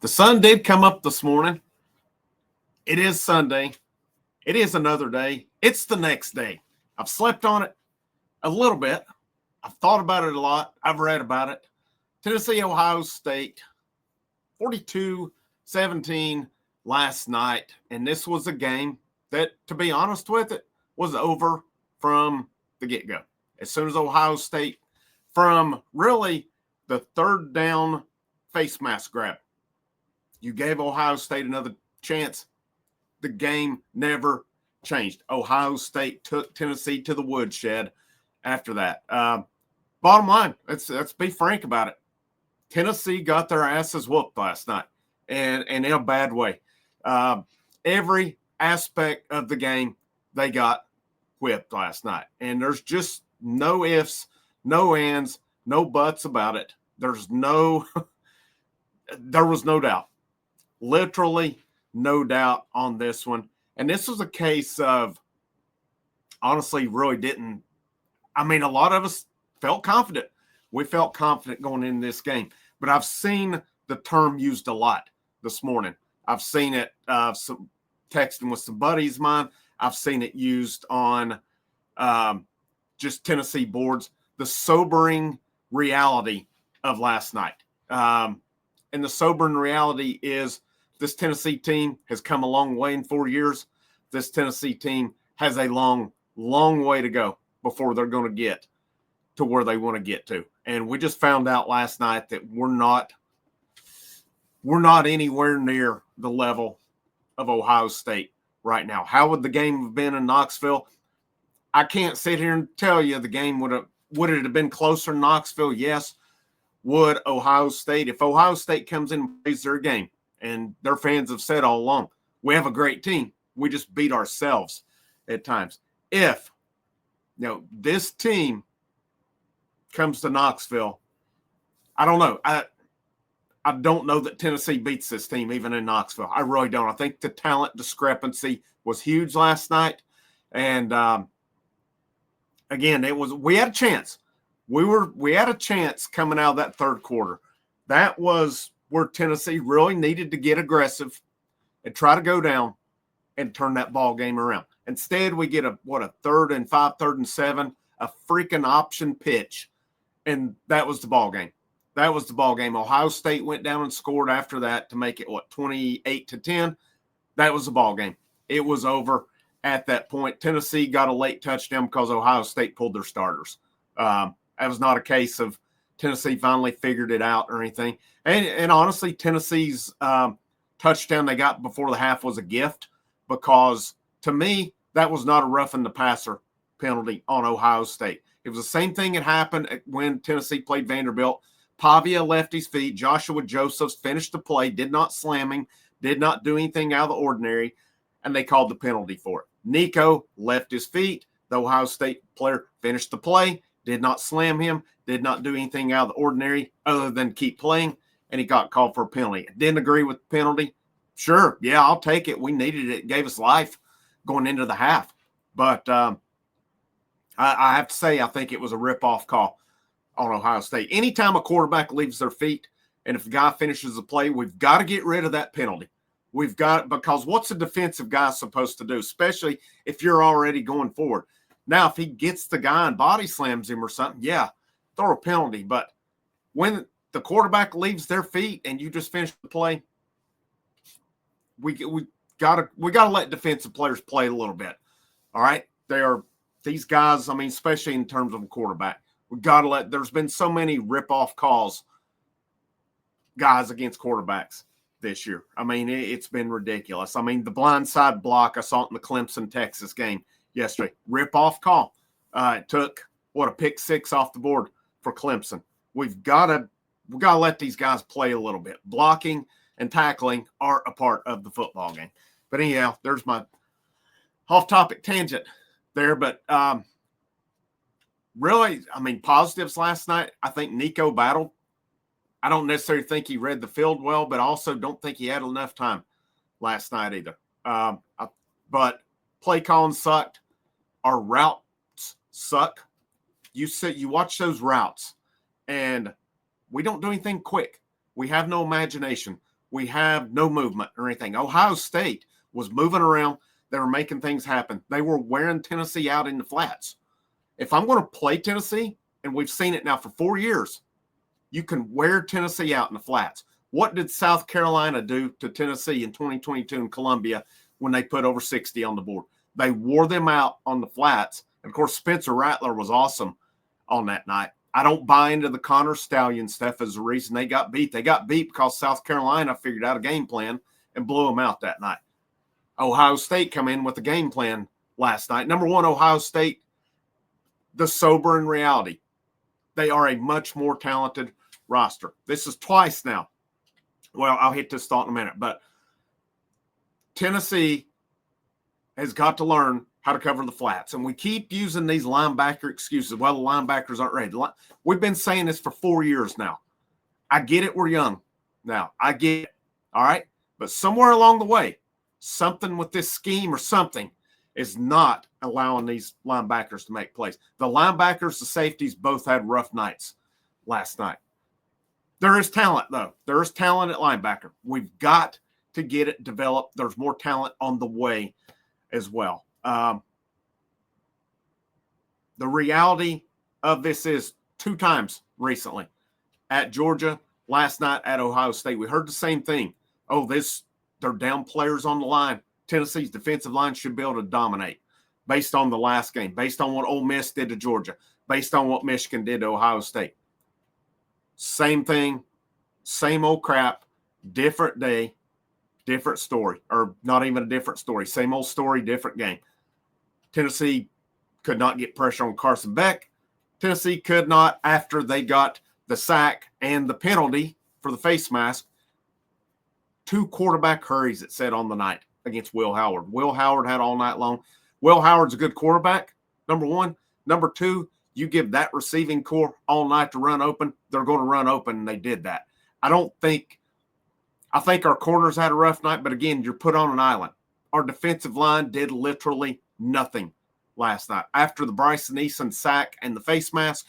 The sun did come up this morning. It is Sunday. It is another day. It's the next day. I've slept on it a little bit. I've thought about it a lot. I've read about it. Tennessee, Ohio State, 42-17 last night. And this was a game that, to be honest with it, was over from the get-go. As soon as Ohio State, from really the third down face mask grab, you gave Ohio State another chance. The game never changed. Ohio State took Tennessee to the woodshed after that. Bottom line, let's be frank about it. Tennessee got their asses whooped last night, and in a bad way. Every aspect of the game, they got whipped last night. And there's just no ifs, no ands, no buts about it. There was no doubt. Literally no doubt on this one. And this was a case of, honestly, really didn't. I mean, a lot of us felt confident. We felt confident going into this game. But I've seen the term used a lot this morning. I've seen it some texting with some buddies of mine. I've seen it used on just Tennessee boards. The sobering reality of last night. And the sobering reality is this Tennessee team has come a long way in 4 years. This Tennessee team has a long, long way to go before they're going to get to where they want to get to. And we just found out last night that we're not anywhere near the level of Ohio State right now. How would the game have been in Knoxville? I can't sit here and tell you the game would it have been closer in Knoxville? Yes. Would Ohio State, if Ohio State comes in and plays their game, and their fans have said all along, we have a great team. We just beat ourselves at times. If, this team comes to Knoxville, I don't know. I don't know that Tennessee beats this team even in Knoxville. I really don't. I think the talent discrepancy was huge last night. And, again, we had a chance. We had a chance coming out of that third quarter. That was where Tennessee really needed to get aggressive and try to go down and turn that ball game around. Instead, we get a 3rd and 5, 3rd and 7, a freaking option pitch, and that was the ball game. That was the ball game. Ohio State went down and scored after that to make it 28-10. That was the ball game. It was over at that point. Tennessee got a late touchdown because Ohio State pulled their starters. That was not a case of Tennessee finally figured it out or anything. And honestly, Tennessee's touchdown they got before the half was a gift because, to me, that was not a roughing the passer penalty on Ohio State. It was the same thing that happened when Tennessee played Vanderbilt. Pavia left his feet. Joshua Josephs finished the play, did not slam him, did not do anything out of the ordinary, and they called the penalty for it. Nico left his feet. The Ohio State player finished the play, did not slam him, did not do anything out of the ordinary other than keep playing, and he got called for a penalty. Didn't agree with the penalty. Sure, yeah, I'll take it. We needed it. It gave us life going into the half. But I have to say, I think it was a rip-off call on Ohio State. Anytime a quarterback leaves their feet and if the guy finishes the play, we've got to get rid of that penalty. We've got, because what's a defensive guy supposed to do, especially if you're already going forward? Now, if he gets the guy and body slams him or something, yeah, throw a penalty. But when the quarterback leaves their feet and you just finish the play, we gotta let defensive players play a little bit. All right, these guys. I mean, especially in terms of a quarterback, we gotta let. There's been so many rip-off calls, guys against quarterbacks this year. I mean, it's been ridiculous. I mean, the blindside block I saw it in the Clemson Texas game yesterday, rip-off call. It took a pick six off the board for Clemson. We've got to let these guys play a little bit. Blocking and tackling are a part of the football game. But anyhow, there's my off-topic tangent there. But really, I mean, positives last night. I think Nico battled. I don't necessarily think he read the field well, but I also don't think he had enough time last night either. But play calling sucked. Our routes suck. You watch those routes, and we don't do anything quick. We have no imagination. we have no movement or anything. Ohio State was moving around. They were making things happen. They were wearing Tennessee out in the flats. If I'm going to play Tennessee, and we've seen it now for 4 years, you can wear Tennessee out in the flats. What did South Carolina do to Tennessee in 2022 in Columbia when they put over 60 on the board? They wore them out on the flats. And, of course, Spencer Rattler was awesome on that night. I don't buy into the Connor Stallion stuff as the reason they got beat. They got beat because South Carolina figured out a game plan and blew them out that night. Ohio State come in with a game plan last night. Number one, Ohio State, the sober in reality. They are a much more talented roster. This is twice now. Well, I'll hit this thought in a minute, but Tennessee has got to learn how to cover the flats. And we keep using these linebacker excuses. Well, the linebackers aren't ready. We've been saying this for 4 years now. I get it. We're young now. I get it. All right. But somewhere along the way, something with this scheme or something is not allowing these linebackers to make plays. The linebackers, the safeties both had rough nights last night. There is talent, though. There is talent at linebacker. We've got to get it developed. There's more talent on the way as well. The reality of this is 2 times recently at Georgia, last night at Ohio State. We heard the same thing. Oh, they're down players on the line. Tennessee's defensive line should be able to dominate based on the last game, based on what Ole Miss did to Georgia, based on what Michigan did to Ohio State. Same thing, same old crap, different day, different story, or not even a different story. Same old story, different game. Tennessee could not get pressure on Carson Beck. Tennessee could not, after they got the sack and the penalty for the face mask, 2 quarterback hurries, it said on the night against Will Howard. Will Howard had all night long. Will Howard's a good quarterback, number one. Number two, you give that receiving core all night to run open, they're going to run open, and they did that. I think our corners had a rough night, but again, you're put on an island. Our defensive line did literally nothing last night. After the Bryson Eason sack and the face mask,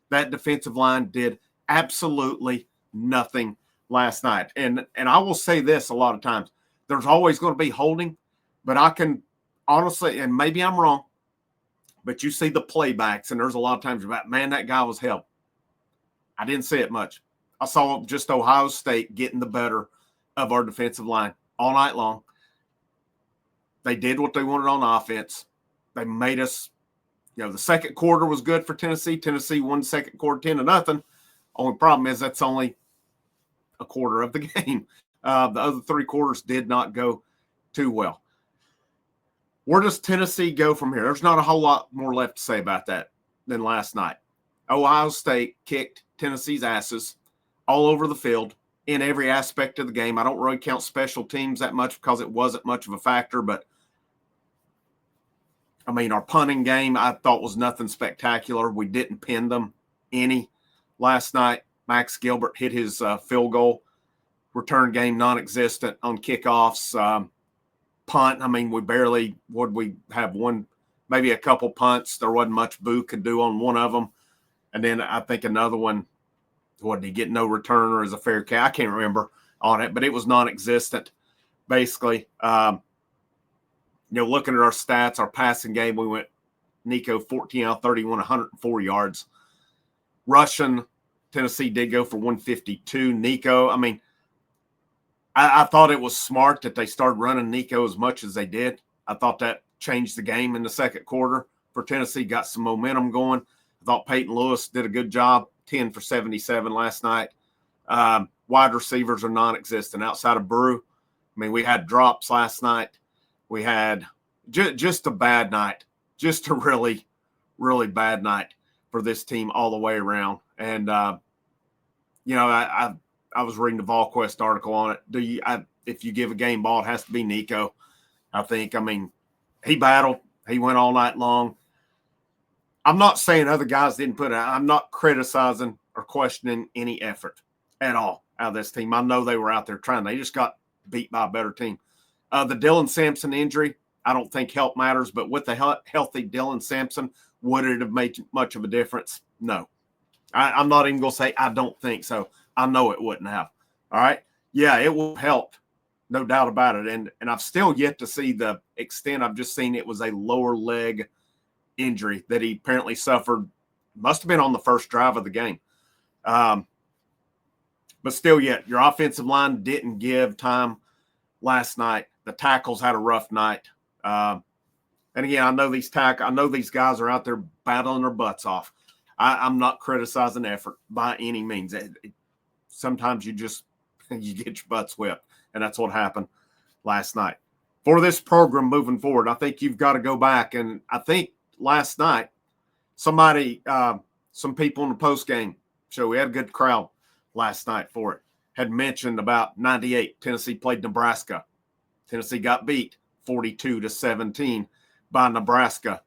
that defensive line did absolutely nothing last night. And I will say this a lot of times. There's always going to be holding, but I can honestly, and maybe I'm wrong, but you see the playbacks, and there's a lot of times about, man, that guy was held. I didn't see it much. I saw just Ohio State getting the better of our defensive line all night long. They did what they wanted on offense. They made us, the second quarter was good for Tennessee. Tennessee won the second quarter 10-0. Only problem is that's only a quarter of the game. The other 3 quarters did not go too well. Where does Tennessee go from here? There's not a whole lot more left to say about that than last night. Ohio State kicked Tennessee's asses all over the field in every aspect of the game. I don't really count special teams that much because it wasn't much of a factor, but I mean, our punting game I thought was nothing spectacular. We didn't pin them any last night. Max Gilbert hit his field goal. Return game non-existent on kickoffs. Punt, I mean, we have one, maybe a couple punts. There wasn't much Boo could do on one of them. And then I think another one, what, did he get no return or is a fair catch? I can't remember on it, but it was non-existent, basically. Looking at our stats, our passing game, we went Nico 14 out of 31, 104 yards. Rushing, Tennessee did go for 152. Nico, I mean, I thought it was smart that they started running Nico as much as they did. I thought that changed the game in the second quarter for Tennessee, got some momentum going. I thought Peyton Lewis did a good job, 10 for 77 last night. Wide receivers are non-existent outside of Brew. I mean, we had drops last night. We had just a bad night, just a really, really bad night for this team all the way around. And, I was reading the VolQuest article on it. If you give a game ball, it has to be Nico, I think. I mean, he battled. He went all night long. I'm not saying other guys didn't put it out. I'm not criticizing or questioning any effort at all out of this team. I know they were out there trying. They just got beat by a better team. The Dylan Sampson injury, I don't think help matters, but with the healthy Dylan Sampson, would it have made much of a difference? No. I'm not even going to say I don't think so. I know it wouldn't have. All right. Yeah, it will help, no doubt about it. And I've still yet to see the extent. I've just seen it was a lower leg injury that he apparently suffered. Must have been on the first drive of the game. But still, yet your offensive line didn't give time last night. The tackles had a rough night. And again, I know these guys are out there battling their butts off. I'm not criticizing effort by any means. Sometimes you get your butts whipped, and that's what happened last night. For this program moving forward, I think you've got to go back, and I think last night some people in the post game show, we had a good crowd last night for it, had mentioned about 98. Tennessee played Nebraska. Tennessee got beat 42-17 by Nebraska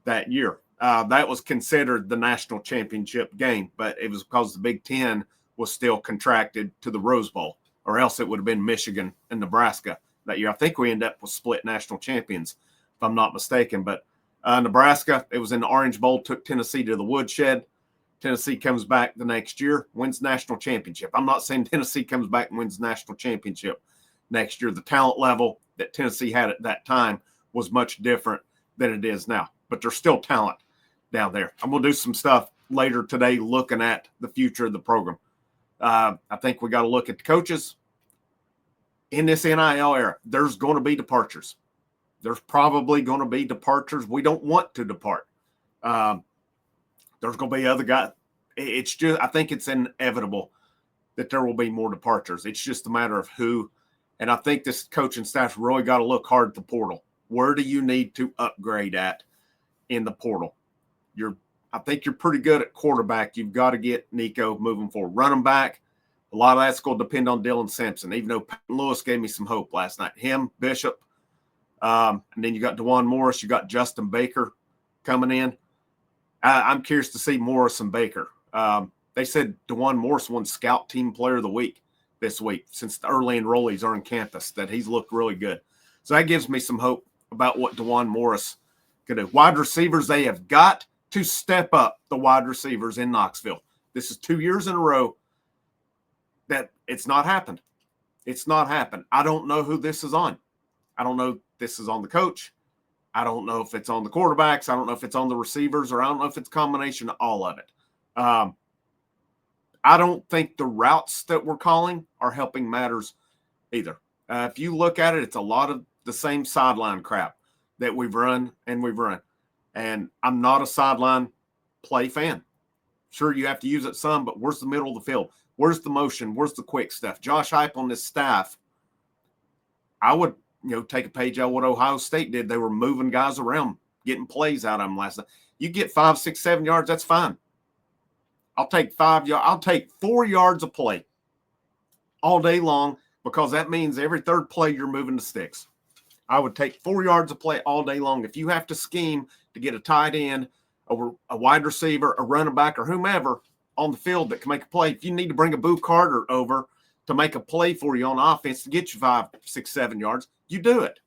that year. That was considered the national championship game, but it was because the Big Ten was still contracted to the Rose Bowl, or else it would have been Michigan and Nebraska that year. I think we ended up with split national champions, if I'm not mistaken. But Nebraska, it was in the Orange Bowl, took Tennessee to the woodshed. Tennessee comes back the next year, wins national championship. I'm not saying Tennessee comes back and wins national championship next year. The talent level that Tennessee had at that time was much different than it is now. But there's still talent down there. I'm going to do some stuff later today looking at the future of the program. I think we got to look at the coaches. In this NIL era, there's going to be departures. There's probably going to be departures we don't want to depart. There's going to be other guys. It's just, I think it's inevitable that there will be more departures. It's just a matter of who. And I think this coaching staff really got to look hard at the portal. Where do you need to upgrade at in the portal? I think you're pretty good at quarterback. You've got to get Nico moving forward. Running back, a lot of that's going to depend on Dylan Sampson, even though Patton Lewis gave me some hope last night. Him, Bishop, and then you got DeJuan Morris. You got Justin Baker coming in. I'm curious to see Morris and Baker. They said DeJuan Morris won Scout Team Player of the Week this week since the early enrollees are on campus, that he's looked really good. So that gives me some hope about what DeJuan Morris can do. Wide receivers, they have got to step up the wide receivers in Knoxville. This is 2 years in a row that it's not happened. It's not happened. I don't know who this is on. I don't know if this is on the coach. I don't know if it's on the quarterbacks. I don't know if it's on the receivers, or I don't know if it's a combination of all of it. I don't think the routes that we're calling are helping matters either. If you look at it, it's a lot of the same sideline crap that we've run. And I'm not a sideline play fan. Sure, you have to use it some, but where's the middle of the field? Where's the motion? Where's the quick stuff? Josh Heupel on this staff, I would take a page out of what Ohio State did. They were moving guys around, getting plays out of them last night. You get 5, 6, 7 yards, that's fine. I'll take 5 yards. I'll take 4 yards of play all day long, because that means every third play you're moving the sticks. I would take 4 yards of play all day long. If you have to scheme to get a tight end, a wide receiver, a running back, or whomever on the field that can make a play, if you need to bring a Boo Carter over to make a play for you on offense to get you 5, 6, 7 yards, you do it.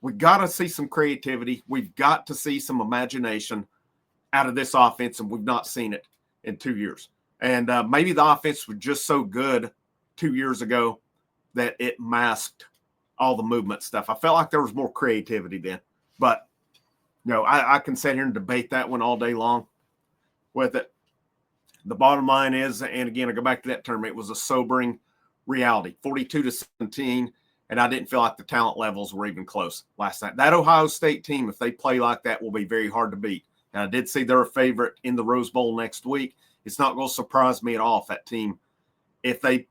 We've got to see some creativity. We've got to see some imagination out of this offense, and we've not seen it in 2 years. And maybe the offense was just so good 2 years ago that it masked all the movement stuff. I felt like there was more creativity then. But, I can sit here and debate that one all day long with it. The bottom line is, and again, I go back to that term, it was a sobering reality, 42-17, and I didn't feel like the talent levels were even close last night. That Ohio State team, if they play like that, will be very hard to beat. And I did see they're a favorite in the Rose Bowl next week. It's not going to surprise me at all if that team, if they,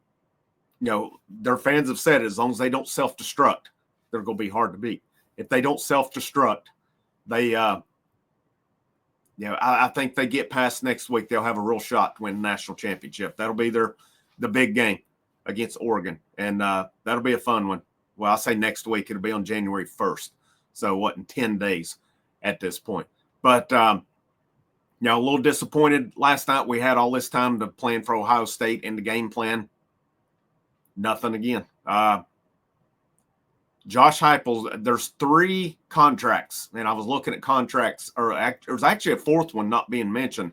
their fans have said, as long as they don't self-destruct, they're going to be hard to beat. If they don't self-destruct, they, I think they get past next week, they'll have a real shot to win the national championship. That'll be the big game against Oregon, and that'll be a fun one. Well, I'll say next week. It'll be on January 1st. So, in 10 days at this point. But, a little disappointed. Last night we had all this time to plan for Ohio State and the game plan. Nothing again. Josh Heupel, there's 3 contracts, and I was looking at contracts, or there's actually a 4th one not being mentioned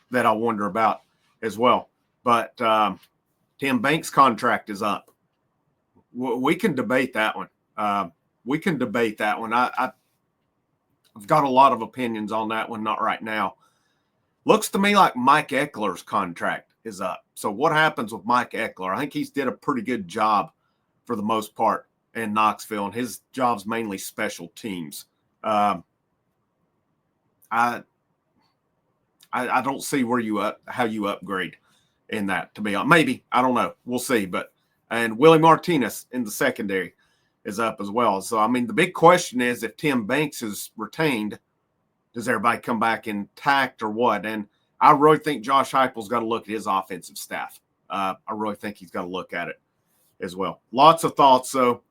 that I wonder about as well. But Tim Banks' contract is up we can debate that one. We can debate that one. I've got a lot of opinions on that one. Not right now. Looks to me like Mike Eckler's contract is up. So what happens with Mike Eckler? I think he's did a pretty good job for the most part in Knoxville, and his job's mainly special teams. I don't see how you upgrade in that, to be honest. Maybe, I don't know. We'll see. And Willie Martinez in the secondary is up as well. So, I mean, the big question is, if Tim Banks is retained, does everybody come back intact or what? And I really think Josh Heupel's got to look at his offensive staff. I really think he's got to look at it as well. Lots of thoughts, though,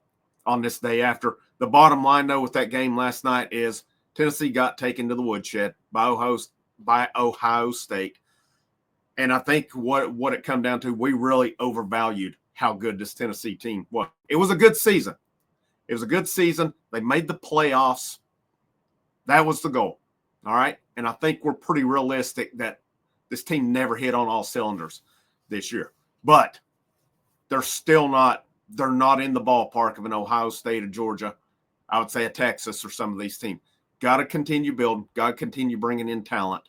on this day after. The bottom line, though, with that game last night is Tennessee got taken to the woodshed by Ohio State. And I think what it come down to, we really overvalued how good this Tennessee team was. It was a good season. It was a good season. They made the playoffs. That was the goal. All right. And I think we're pretty realistic that this team never hit on all cylinders this year. But they're not in the ballpark of an Ohio State or Georgia. I would say a Texas or some of these teams. Got to continue building. Got to continue bringing in talent.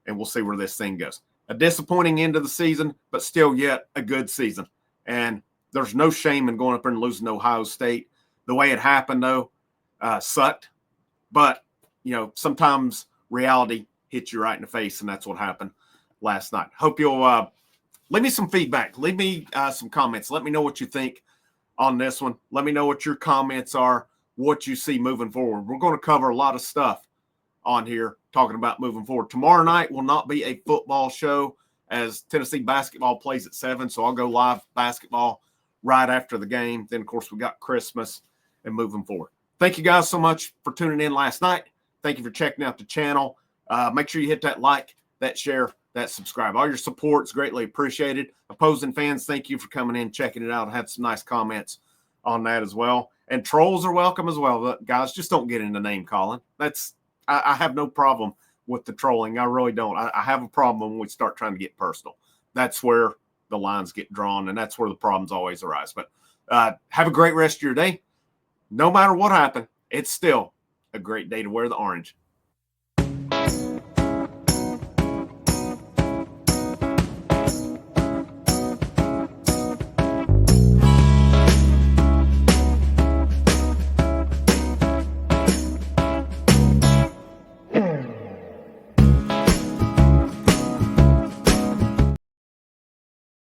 And we'll see where this thing goes. A disappointing end of the season, but still yet a good season. And there's no shame in going up there and losing to Ohio State. The way it happened, though, sucked. But, sometimes reality hits you right in the face, and that's what happened last night. Hope you'll leave me some feedback. Leave me some comments. Let me know what you think on this one. Let me know what your comments are, what you see moving forward. We're going to cover a lot of stuff on here talking about moving forward. Tomorrow night will not be a football show as Tennessee basketball plays at 7, so I'll go live basketball right after the game. Then, of course, we got Christmas and moving forward. Thank you guys so much for tuning in last night. Thank you for checking out the channel. Make sure you hit that like, that share, that subscribe. All your support is greatly appreciated. Opposing fans, thank you for coming in, checking it out. I had some nice comments on that as well. And trolls are welcome as well. But guys, just don't get into name calling. I have no problem with the trolling. I really don't. I have a problem when we start trying to get personal. That's where the lines get drawn, and that's where the problems always arise. But have a great rest of your day. No matter what happened, it's still a great day to wear the orange.